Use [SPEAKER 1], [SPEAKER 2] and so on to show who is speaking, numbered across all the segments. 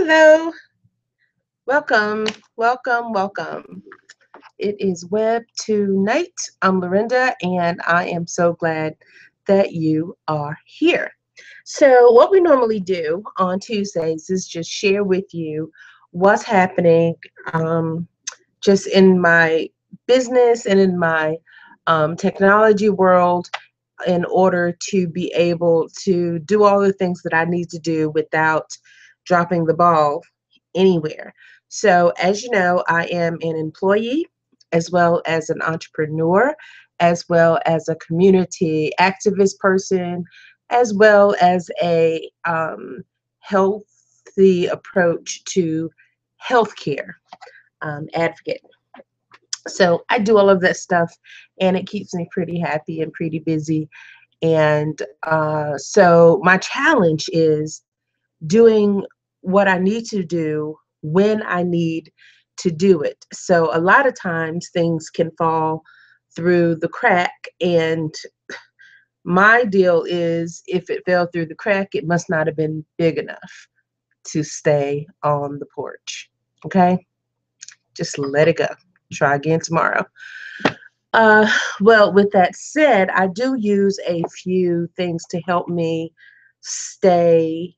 [SPEAKER 1] Hello, welcome, welcome. It is Web Tonight. I'm Lorinda, and I am so glad that you are here. So, what we normally do on Tuesdays is just share with you what's happening just in my business and in my technology world in order to be able to do all the things that I need to do without dropping the ball anywhere. So, as you know, I am an employee as well as an entrepreneur, as well as a community activist person, as well as a healthy approach to healthcare advocate. So I do all of that stuff, and it keeps me pretty happy and pretty busy. And so my challenge is doing what I need to do when I need to do it. So a lot of times things can fall through the crack, and my deal is if it fell through the crack, it must not have been big enough to stay on the porch. Okay? Just let it go. Try again tomorrow. Uh, well, with that said, I do use a few things to help me stay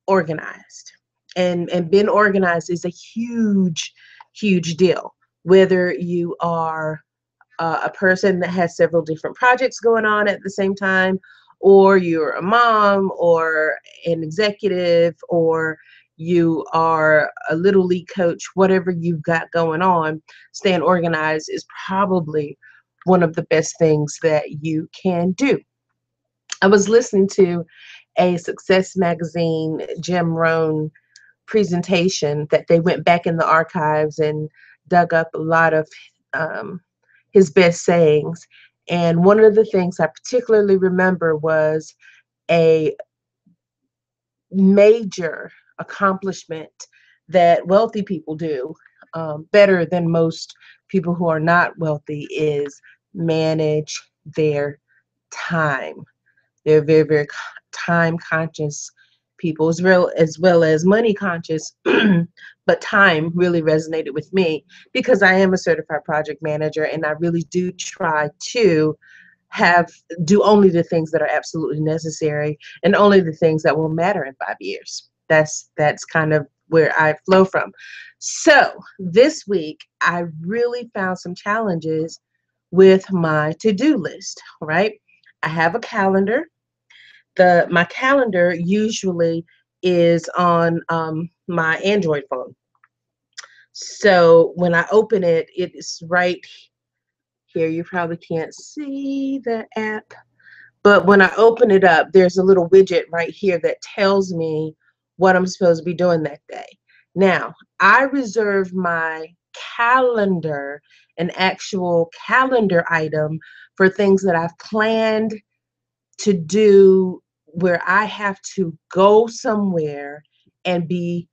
[SPEAKER 1] organized. And being organized is a huge deal. Whether you are a person that has several different projects going on at the same time, or you're a mom, or an executive, or you are a little league coach, whatever you've got going on, staying organized is probably one of the best things that you can do. I was listening to a Success Magazine Jim Rohn presentation that they went back in the archives and dug up a lot of um, his best sayings. And one of the things I particularly remember was a major accomplishment that wealthy people do better than most people who are not wealthy is manage their time. They're very time conscious people, as well as money conscious. But time really resonated with me because I am a certified project manager, and I really do try to have do only the things that are absolutely necessary and only the things that will matter in 5 years. That's kind of where I flow from. So this week I really found some challenges with my to-do list, right? I have a calendar. My calendar usually is on my Android phone. So when I open it, it is right here. You probably can't see the app, but when I open it up, there's a little widget right here that tells me what I'm supposed to be doing that day. Now, I reserve my calendar, an actual calendar item, for things that I've planned to do where I have to go somewhere and be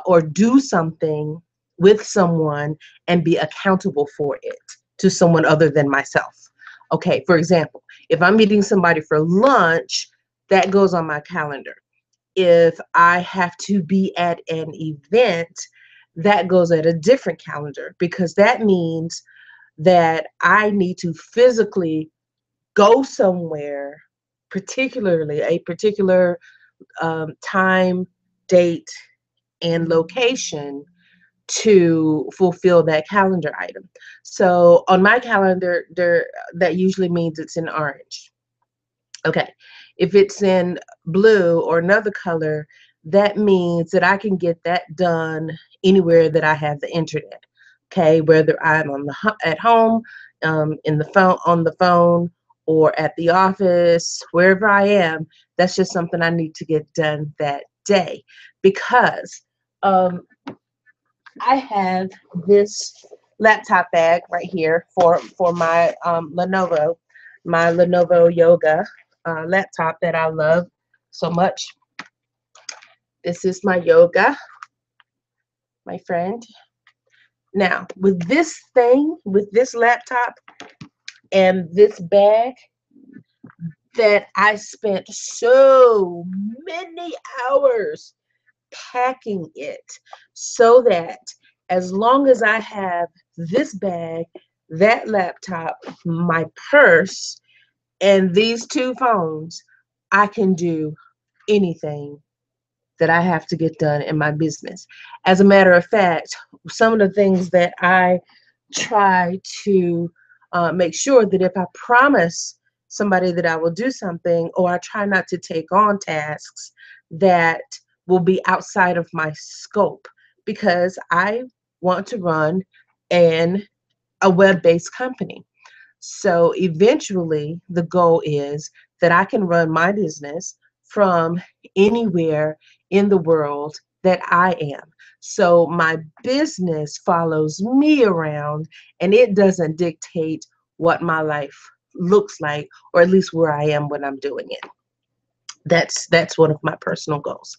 [SPEAKER 1] or do something with someone and be accountable for it to someone other than myself. Okay, for example, if I'm meeting somebody for lunch, that goes on my calendar. If I have to be at an event, that goes at a different calendar because that means that I need to physically go somewhere, particularly a particular time, date, and location to fulfill that calendar item. So on my calendar, that usually means it's in orange. Okay. If it's in blue or another color, that means that I can get that done anywhere that I have the internet. Okay, whether I'm at home, in the phone, on the phone, or at the office, wherever I am, that's just something I need to get done that day because um, I have this laptop bag right here for my Lenovo Yoga laptop that I love so much. This is my yoga, my friend. Now, with this laptop and this bag, that I spent so many hours packing it so that as long as I have this bag, that laptop, my purse, and these two phones, I can do anything that I have to get done in my business. As a matter of fact, some of the things that I try to make sure that if I promise somebody that I will do something, or I try not to take on tasks that will be outside of my scope, because I want to run an a web-based company. So eventually, the goal is that I can run my business from anywhere in the world that I am. So my business follows me around and it doesn't dictate what my life looks like, or at least where I am when I'm doing it. That's one of my personal goals.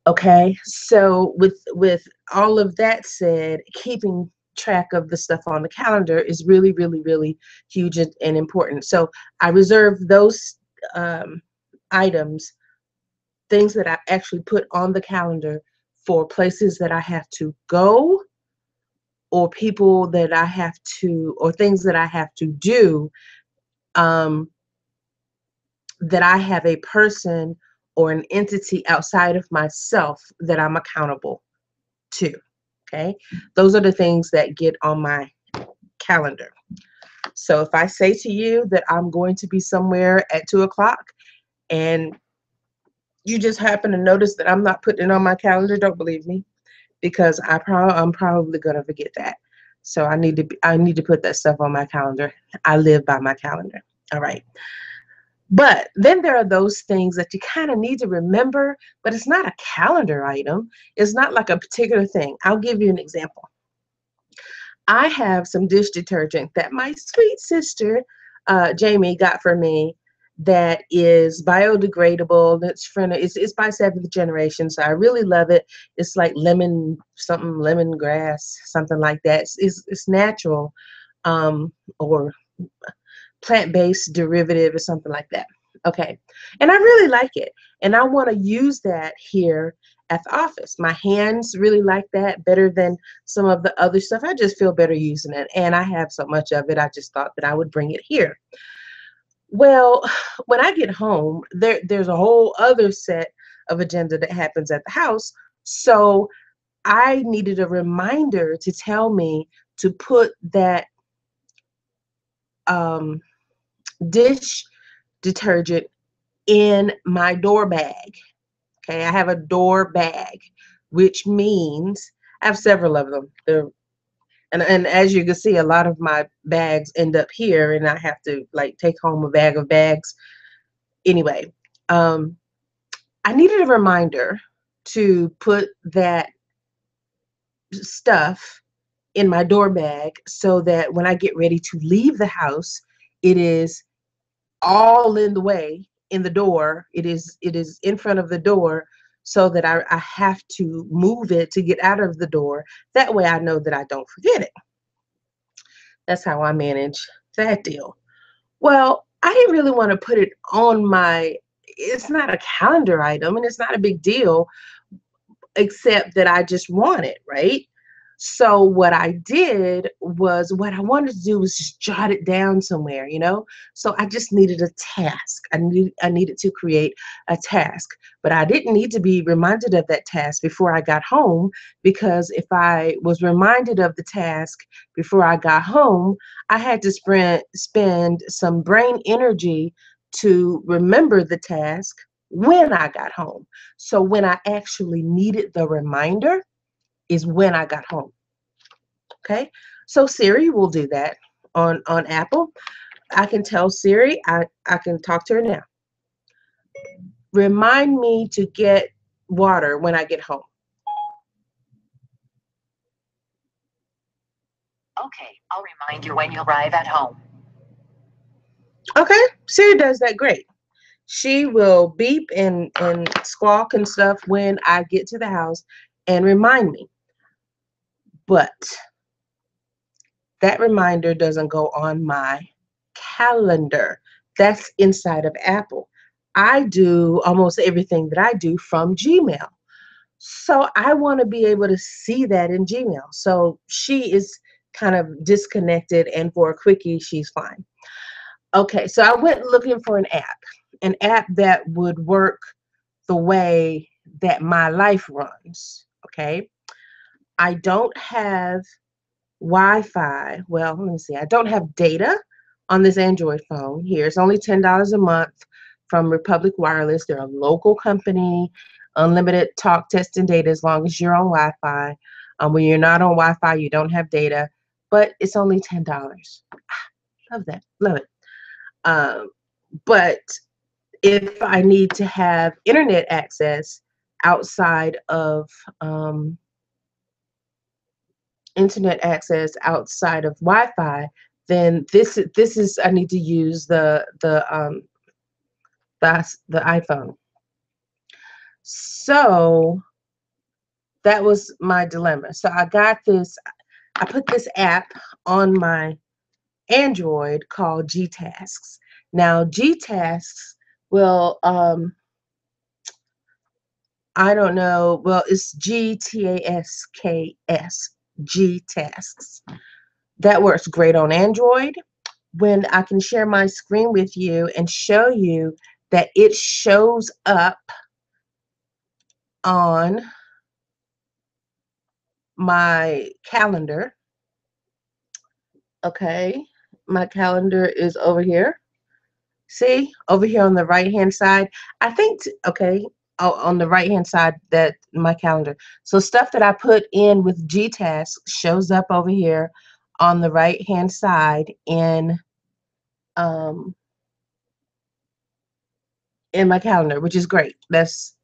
[SPEAKER 1] Okay, so with all of that said, keeping track of the stuff on the calendar is really, really, really huge and important. So I reserve those um, items, things that I actually put on the calendar for places that I have to go, or people that I have to, or things that I have to do, um, that I have a person or an entity outside of myself that I'm accountable to. Okay, those are the things that get on my calendar. So if I say to you that I'm going to be somewhere at 2 o'clock and you just happen to notice that I'm not putting it on my calendar, don't believe me, because I'm probably gonna forget that. So I need to put that stuff on my calendar. I live by my calendar. All right. But then there are those things that you kind of need to remember, but it's not a calendar item. It's not like a particular thing. I'll give you an example. I have some dish detergent that my sweet sister, Jamie, got for me that is biodegradable. That's from it's by seventh generation, so I really love it. It's like lemon something, lemongrass, something like that. It's natural, or plant-based derivative or something like that. Okay, and I really like it, and I want to use that here at the office. My hands really like that better than some of the other stuff. I just feel better using it, and I have so much of it. I just thought that I would bring it here. Well, when I get home, there's a whole other set of agenda that happens at the house. So I needed a reminder to tell me to put that um, dish detergent in my door bag. Okay, I have a door bag, which means I have several of them. And as you can see, a lot of my bags end up here, and I have to like take home a bag of bags. Anyway, um, I needed a reminder to put that stuff in my door bag so that when I get ready to leave the house, it is all in the way in the door. It is in front of the door so that I have to move it to get out of the door. That way I know that I don't forget it. That's how I manage that deal. Well, I didn't really want to put it on my, it's not a calendar item and it's not a big deal, except that I just want it, right? So what I did was what I wanted to do was just jot it down somewhere, you know? So I just needed a task. I needed to create a task. But I didn't need to be reminded of that task before I got home, because if I was reminded of the task before I got home, I had to spend some brain energy to remember the task when I got home. So when I actually needed the reminder is when I got home. Okay. So Siri will do that on Apple. I can tell Siri, I can talk to her now. Remind me to get water when I get home.
[SPEAKER 2] Okay, I'll remind you when you arrive at home.
[SPEAKER 1] Okay. Siri does that great. She will beep and squawk and stuff when I get to the house and remind me. But that reminder doesn't go on my calendar That's inside of Apple. I do almost everything that I do from Gmail. So I want to be able to see that in Gmail. So she is kind of disconnected, and for a quickie, she's fine. Okay, so I went looking for an app that would work the way that my life runs. Okay, I don't have Wi-Fi. Well, let me see. I don't have data on this Android phone here. It's only $10 a month from Republic Wireless. They're a local company, unlimited talk, text, and data as long as you're on Wi-Fi. When you're not on Wi-Fi, you don't have data, but it's only $10. Love that. Love it. Um, but if I need to have internet access outside of Wi-Fi, then this is I need to use the iPhone. So that was my dilemma. So I got this. I put this app on my Android called G Tasks. Now G Tasks will I don't know. Well, it's GTASKS, G Tasks. That works great on Android. When I can share my screen with you and show you that it shows up on my calendar. Okay, my calendar is over here. See, over here on the right hand side. I think, okay, on the right hand side, that my calendar. So stuff that I put in with GTask shows up over here on the right hand side um, in my calendar, which is great. That's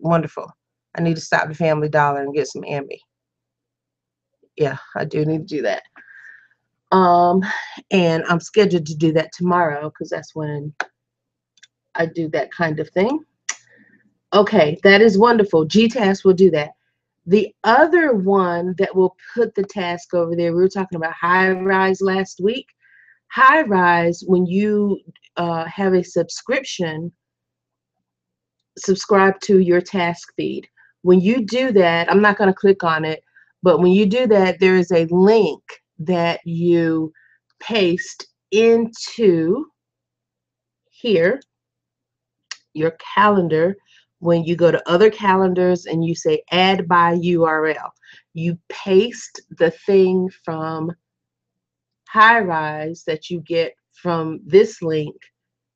[SPEAKER 1] wonderful. I need to stop at Family Dollar and get some Ambi. Yeah, I do need to do that. Um, and I'm scheduled to do that tomorrow because that's when I do that kind of thing. Okay, that is wonderful. GTask will do that. The other one that will put the task over there, we were talking about High Rise last week. High Rise, when you have a subscribe to your task feed. When you do that, I'm not going to click on it, but when you do that, there is a link that you paste into here, your calendar. When you go to other calendars and you say add by URL, you paste the thing from High Rise that you get from this link,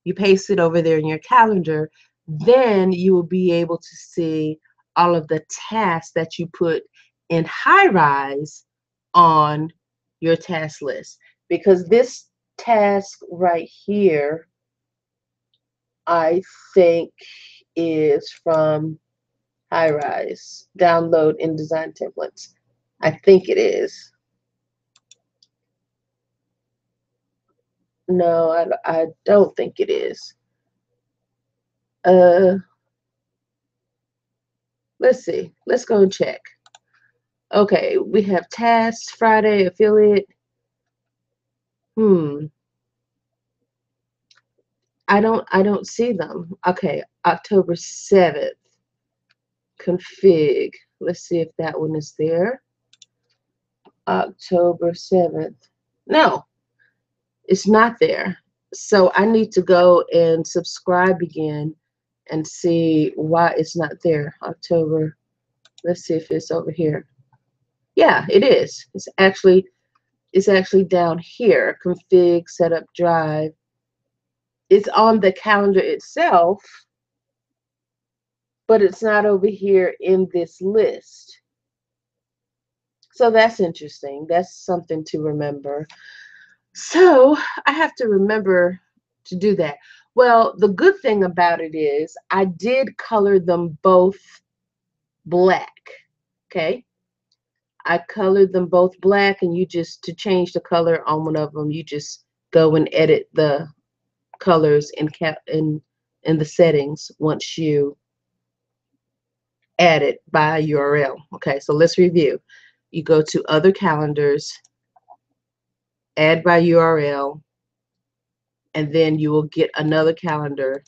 [SPEAKER 1] you paste it over there in your calendar, then you will be able to see all of the tasks that you put in High Rise on your task list. Because this task right here, I think, is from High Rise. Download InDesign templates. I think it is. No, I don't think it is. Let's see. Let's go and check. Okay, we have tasks, Friday, affiliate. I don't see them. Okay, October 7th. Config. Let's see if that one is there. October 7th. No, it's not there. So I need to go and subscribe again and see why it's not there. October. Let's see if it's over here. Yeah, it is. It's actually down here. Config, setup, drive. It's on the calendar itself, but it's not over here in this list. So that's interesting. That's something to remember. So I have to remember to do that. Well, the good thing about it is I did color them both black. Okay. I colored them both black, and you just, to change the color on one of them, you just go and edit the colors in the settings once you add it by URL. Okay, so let's review. You go to other calendars, add by URL, and then you will get another calendar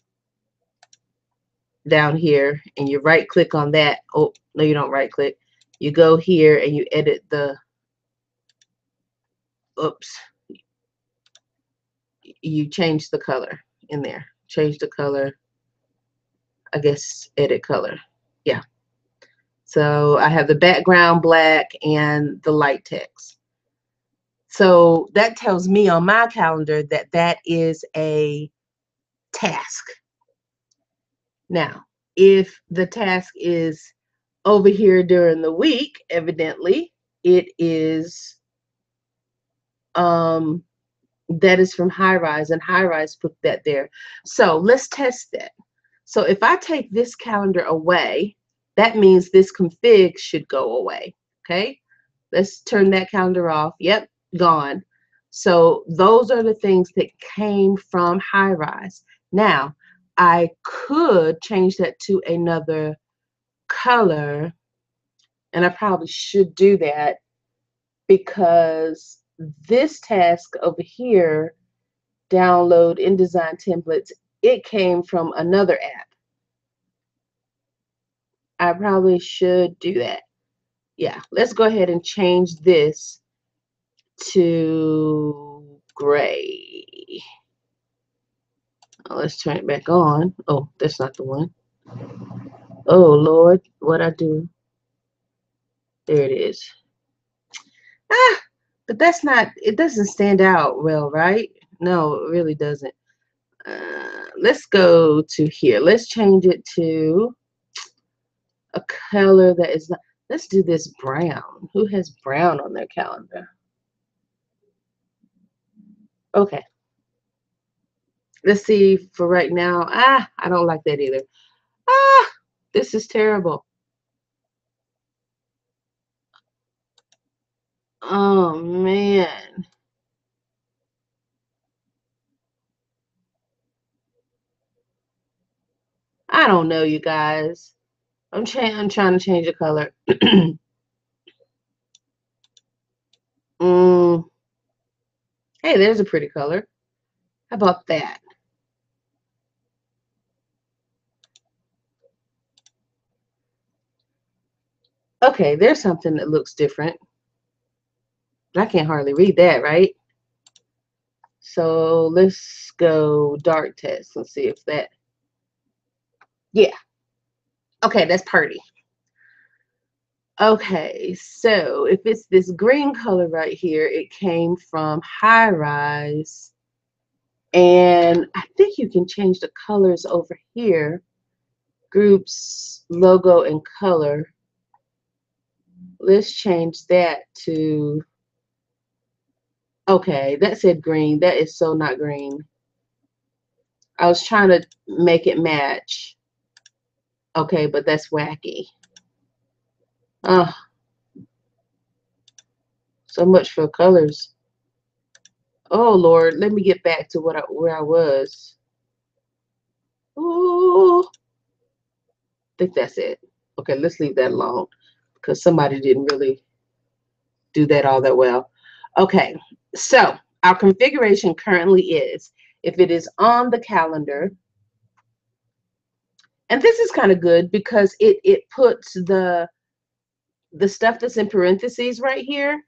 [SPEAKER 1] down here, and you right click on that. Oh, no, you don't right click. You go here and you edit the, oops, you change the color in there. Change the color, I guess, edit color. Yeah. So I have the background black and the light text. So that tells me on my calendar that that is a task. Now, if the task is over here during the week, evidently it is that is from High Rise, and High Rise put that there. So let's test that. So if I take this calendar away, that means this config should go away. Okay, let's turn that calendar off. Yep, gone. So those are the things that came from High Rise. Now I could change that to another color, and I probably should do that because this task over here, download InDesign templates, it came from another app. I probably should do that. Yeah, let's go ahead and change this to gray. Let's turn it back on. Oh, that's not the one. Oh Lord, what I do? There it is. Ah, but that's not, it doesn't stand out well, right? No, it really doesn't. Let's go to here. Let's change it to a color that is not, let's do this brown. Who has brown on their calendar? Okay. Let's see for right now. Ah, I don't like that either. Ah, this is terrible. Oh man. I don't know, you guys. I'm trying to change the color. Hey, there's a pretty color. How about that? Okay, there's something that looks different. I can't hardly read that, right? So let's go dark test and see if that, yeah. Okay, that's pretty. Okay, so if it's this green color right here, it came from High Rise. And I think you can change the colors over here. Groups, logo, and color. Let's change that to, okay, that said green. That is so not green. I was trying to make it match. Okay, but that's wacky. Oh, so much for colors. Oh Lord, let me get back to where I was. Oh, I think that's it. Okay, let's leave that alone because somebody didn't really do that all that well. Okay, so our configuration currently is, if it is on the calendar, and this is kind of good because it puts the stuff that's in parentheses right here,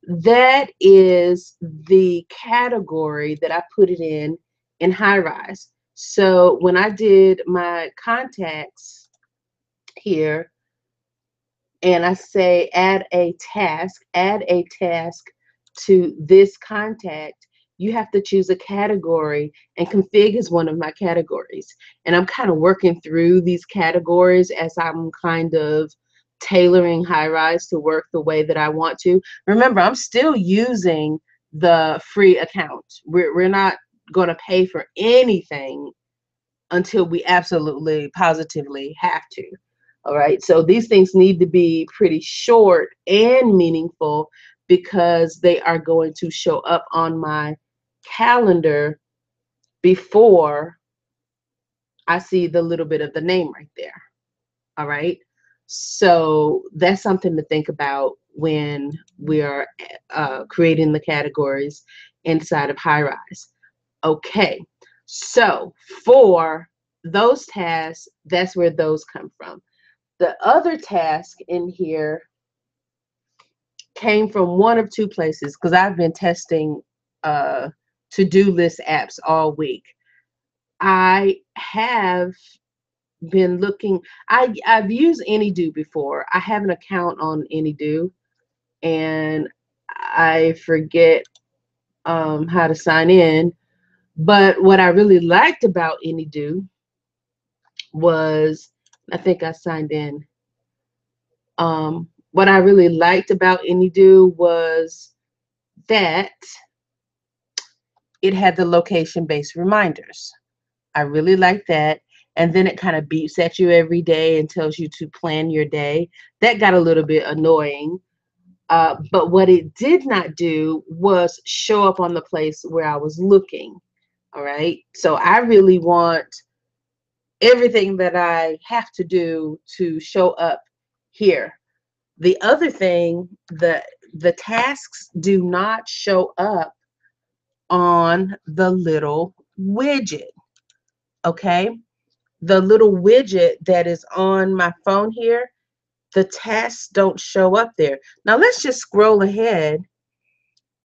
[SPEAKER 1] that is the category that I put it in High Rise. So when I did my contacts here, and I say add a task to this contact, you have to choose a category, and config is one of my categories. And I'm kind of working through these categories as I'm kind of tailoring High Rise to work the way that I want to. Remember, I'm still using the free account. We're not going to pay for anything until we absolutely positively have to. All right, so these things need to be pretty short and meaningful because they are going to show up on my calendar before I see the little bit of the name right there. All right, so that's something to think about when we are creating the categories inside of High Rise. Okay, so for those tasks, that's where those come from. The other task in here came from one of two places because I've been testing to-do list apps all week. I have been looking. I've used AnyDo before. I have an account on AnyDo, and I forget how to sign in. But what I really liked about AnyDo was, I think I signed in. What I really liked about AnyDo was that it had the location-based reminders. I really like that. And then it kind of beeps at you every day and tells you to plan your day. That got a little bit annoying. But what it did not do was show up on the place where I was looking. All right. So I really want everything that I have to do to show up here. The other thing, the tasks do not show up on the little widget. Okay. The little widget that is on my phone here, the tasks don't show up there. Now let's just scroll ahead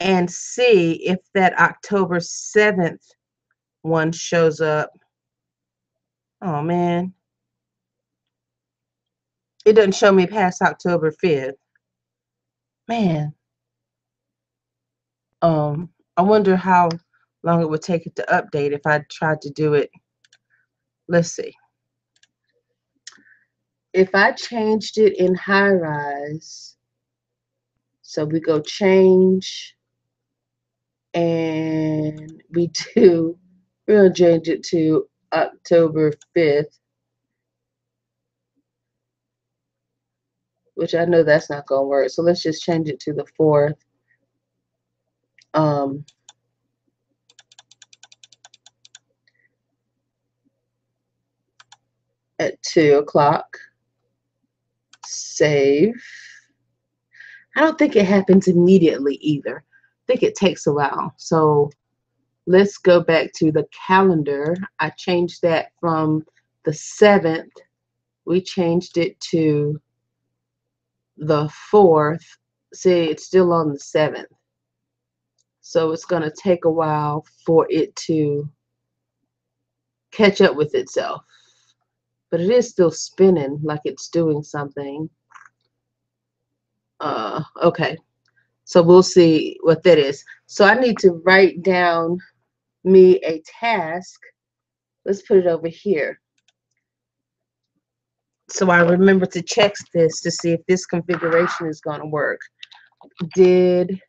[SPEAKER 1] and see if that October 7th one shows up. Oh man, it doesn't show me past October 5th. Man, I wonder how long it would take it to update if I tried to do it. Let's see. If I changed it in high rise, so we go change and we're gonna change it to October 5th, which I know that's not gonna work. So let's just change it to the 4th. At 2 o'clock. Save. I don't think it happens immediately either. I think it takes a while. So let's go back to the calendar. I changed that from the 7th. We changed it to the 4th. See, it's still on the 7th. So it's going to take a while for it to catch up with itself. But it is still spinning like it's doing something. Okay. So we'll see what that is. So I need to write down me a task. Let's put it over here. So I remember to check this to see if this configuration is going to work. Did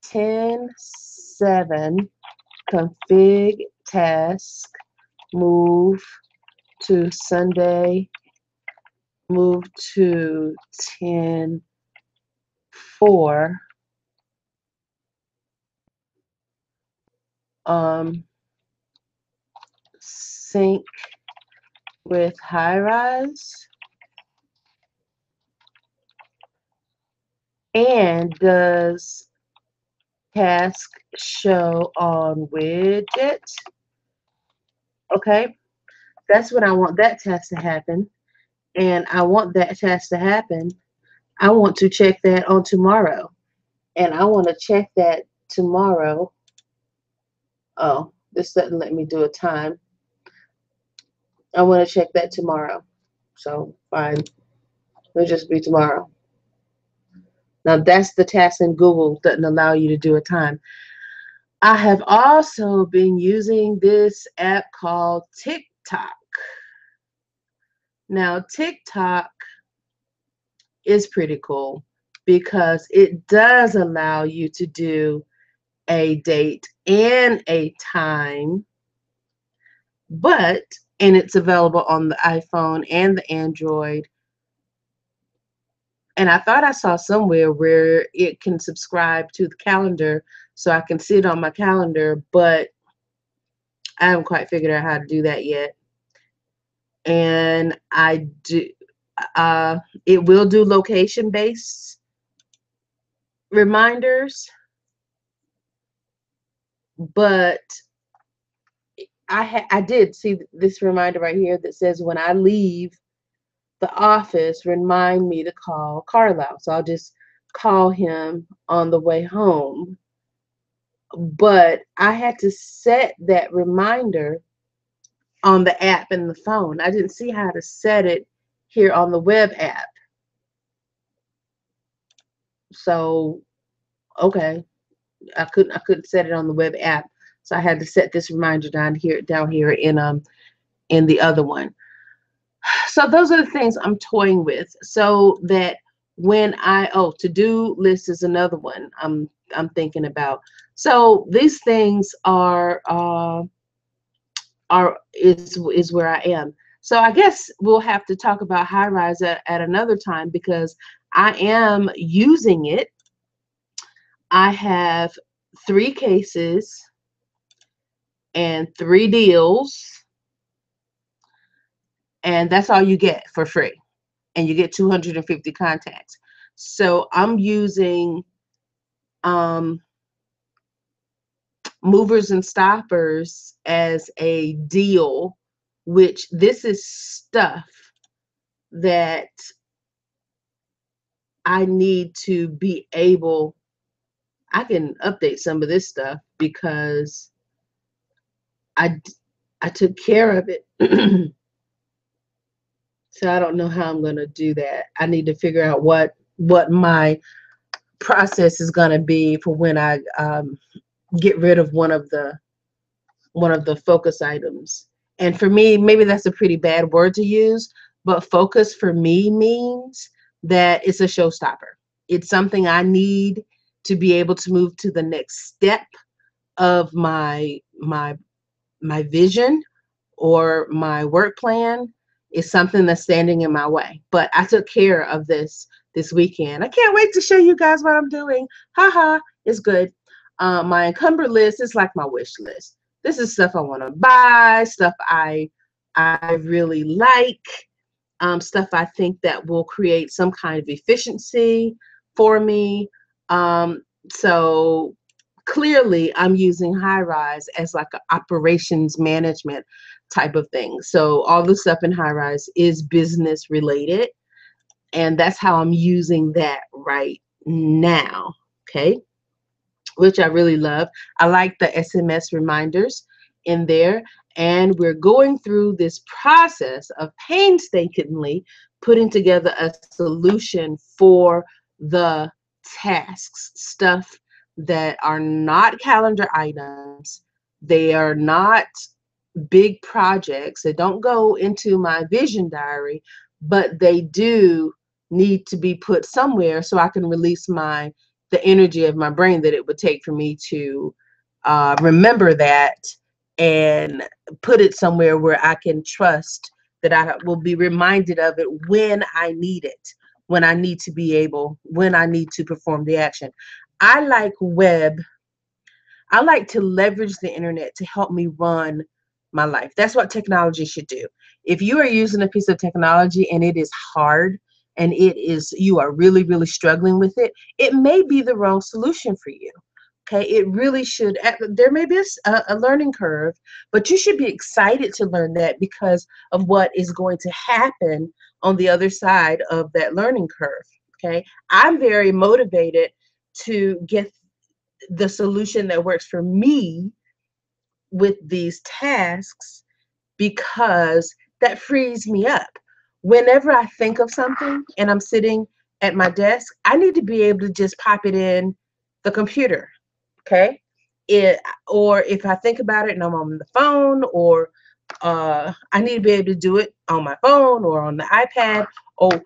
[SPEAKER 1] 10.7 config task move to Sunday, move to 10.4 sync with high rise? And does task show on widget? Okay, that's what I want that task to happen. And I want that task to happen. I want to check that on tomorrow. And I want to check that tomorrow. Oh, this doesn't let me do a time. I want to check that tomorrow. So fine. It'll just be tomorrow. Now that's the task in Google doesn't allow you to do a time. I have also been using this app called TikTok. Now TikTok is pretty cool because it does allow you to do a date and a time, and it's available on the iPhone and the Android. And I thought I saw somewhere where it can subscribe to the calendar so I can see it on my calendar, but I haven't quite figured out how to do that yet. And it will do location-based reminders, but I did see this reminder right here that says when I leave the office, remind me to call Carlisle. So I'll just call him on the way home. But I had to set that reminder on the app in the phone. I didn't see how to set it here on the web app. So okay, I couldn't set it on the web app. So I had to set this reminder down here in the other one. So those are the things I'm toying with, so that when to-do list is another one I'm thinking about. So these things is where I am. So I guess we'll have to talk about high rise at another time, because I am using it. I have 3 cases and 3 deals, and that's all you get for free. And you get 250 contacts. So I'm using um, movers and stoppers as a deal, which this is stuff that I need to be able. I can update some of this stuff because I I took care of it. So I don't know how I'm going to do that. I need to figure out what my process is going to be for when I get rid of one of the focus items. And for me, maybe that's a pretty bad word to use, but focus for me means that it's a showstopper. It's something I need to be able to move to the next step of my vision or my work plan. Is something that's standing in my way. But I took care of this weekend. I can't wait to show you guys what I'm doing. Haha, it's good. My encumbered list is like my wish list. This is stuff I want to buy, stuff I really like, stuff I think that will create some kind of efficiency for me. So clearly I'm using high rise as like an operations management type of thing. So all the stuff in high rise is business related, and that's how I'm using that right now. Okay, which I really love. I like the SMS reminders in there. And we're going through this process of painstakingly putting together a solution for the tasks, stuff that are not calendar items. They are not big projects. They don't go into my vision diary, but they do need to be put somewhere so I can release the energy of my brain that it would take for me to remember that and put it somewhere where I can trust that I will be reminded of it when I need it, when I need to perform the action. I like web I like to leverage the internet to help me run my life. That's what technology should do. If you are using a piece of technology and it is hard and you are really, really struggling with it, it may be the wrong solution for you. Okay, it really should. There may be a learning curve, but you should be excited to learn that because of what is going to happen on the other side of that learning curve. Okay, I'm very motivated to get the solution that works for me with these tasks, because that frees me up. Whenever I think of something and I'm sitting at my desk, I need to be able to just pop it in the computer. Okay. Or if I think about it and I'm on the phone, or I need to be able to do it on my phone or on the iPad. Or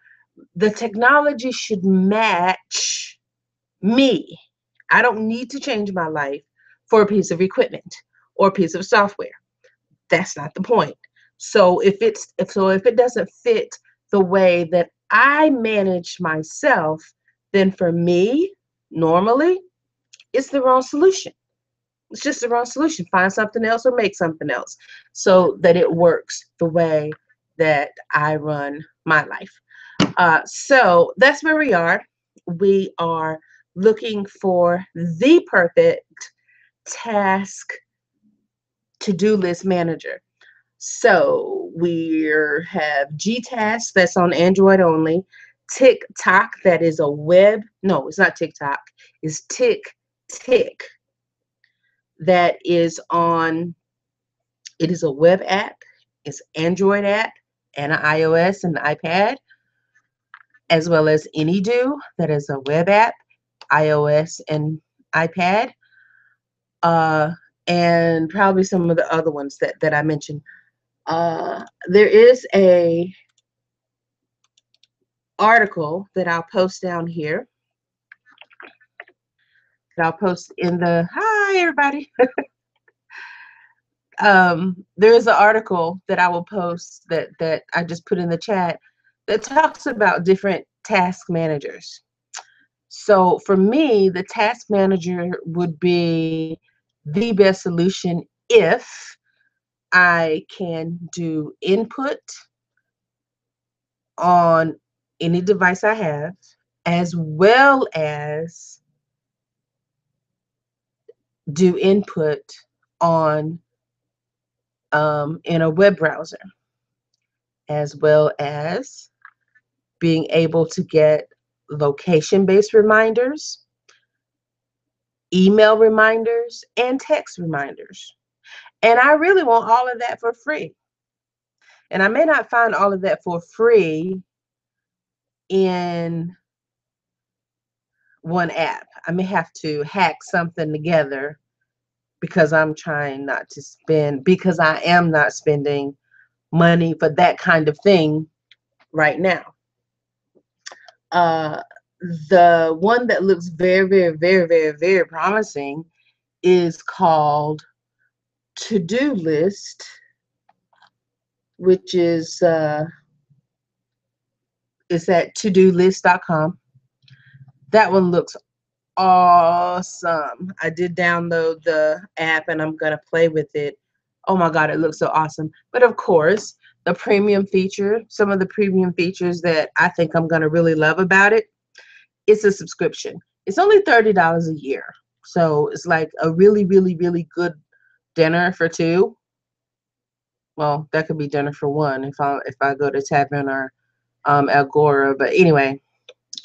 [SPEAKER 1] the technology should match me. I don't need to change my life for a piece of equipment or a piece of software. That's not the point. So if it doesn't fit the way that I manage myself, then for me, normally, it's the wrong solution. It's just the wrong solution. Find something else or make something else so that it works the way that I run my life. So that's where we are. We are looking for the perfect task to-do list manager. So we have Gtask that's on Android only, TikTok that is a web, no, it's not TikTok, it's Tick that is on, it is a web app, it's Android app and an iOS and iPad, as well as AnyDo that is a web app, iOS and iPad, uh, and probably some of the other ones that I mentioned. There is a article that I'll post down here. That I'll post in the, hi everybody. There is an article that I will post that I just put in the chat that talks about different task managers. So for me, the task manager would be the best solution if I can do input on any device I have, as well as do input on in a web browser, as well as being able to get location-based reminders, email reminders, and text reminders. And I really want all of that for free. And I may not find all of that for free in one app. I may have to hack something together because I'm trying not to spend, because I am not spending money for that kind of thing right now. The one that looks very, very, very, very, very promising is called To-Do List, which is at todolist.com. That one looks awesome. I did download the app and I'm gonna play with it. Oh my God, it looks so awesome. But of course, the premium feature, some of the premium features that I think I'm gonna really love about it, it's a subscription. It's only $30 a year. So it's like a really, really, really good dinner for two. Well, that could be dinner for one if I go to Tavern or Agora. But anyway,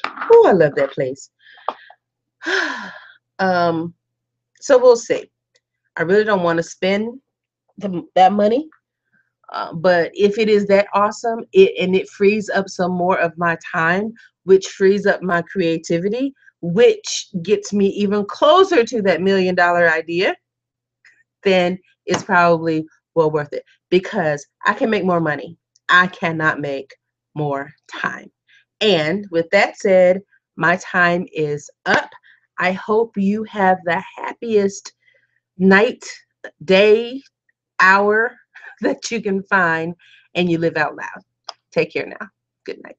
[SPEAKER 1] oh, I love that place. So we'll see. I really don't want to spend that money, but if it is that awesome, it frees up some more of my time, which frees up my creativity, which gets me even closer to that $1 million idea, then it's probably well worth it because I can make more money. I cannot make more time. And with that said, my time is up. I hope you have the happiest night, day, hour that you can find, and you live out loud. Take care now. Good night.